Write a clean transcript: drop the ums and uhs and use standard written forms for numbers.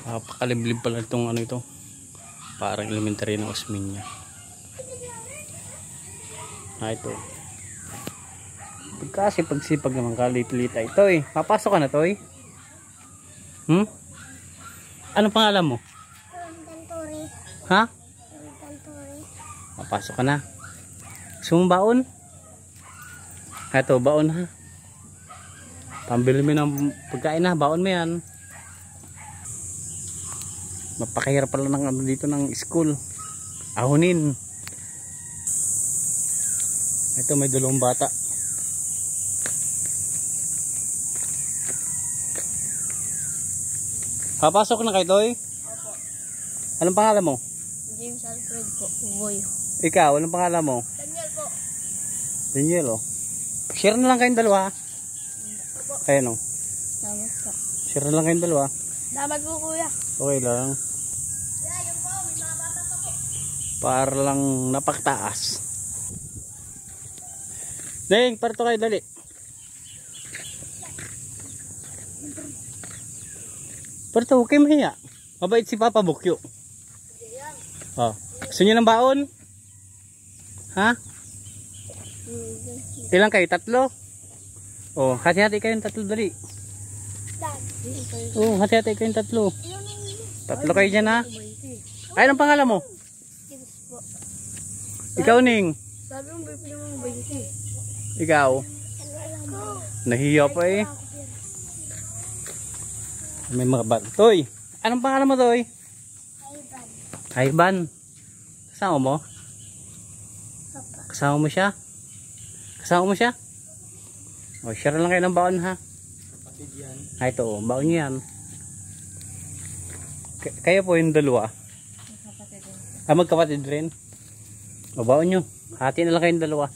Pakaliblib pala itong ano ito. Parang elementary ng Osmeña. Ito. Kasi pagsipag naman kalit-lita ito eh. Papasok ka na to eh. Anong pangalan mo? Tanturi. Ha? Tanturi. Papasok ka na. Gusto mong baon? Ito, baon ha. Pambili mo ng pagkain ha. Baon mo yan. Mapakahirap pala ng ano dito ng school. Ahonin. Ito may dalawang bata. Papasok na kayo, Toy? Opo. Anong pangalan mo? James Alfred po. Boy. Ikaw, anong pangalan mo? Daniel po. Daniel, oh. Share na lang kayong dalawa. Opo. Ayan, oh. Salamat po. Share na lang kayong dalawa. Salamat po, kuya. Okay lang. Yun po. May mga bata pa po. Para lang napaktaas. Deng, parto kayo, dali. Parto, huwag kayo mahiya. Mabait si Papa Bukyo. Oh. Gusto niyo ng baon? Ha? Ilang kayo? Tatlo? Oh, hati-hati kayong tatlo, dali. Oh, hati-hati kayong tatlo. Tatlo kayo dyan, ha? Ay, anong pangalan mo? Ikaw, Ning. Sabi mo, bibili mo 20. Ikaw. Nahiya pa eh. May mga bat. Toy, anong pangalan mo, Toy? Ivan. Kasama mo? Kasama mo siya? Kasama mo siya? O, share lang kayo ng baon, ha? Ay, ito, oh, baon niyo yan. Kayo po yung dalawa. Magkapatid rin. O, baon nyo. Hati na lang kayong dalawa.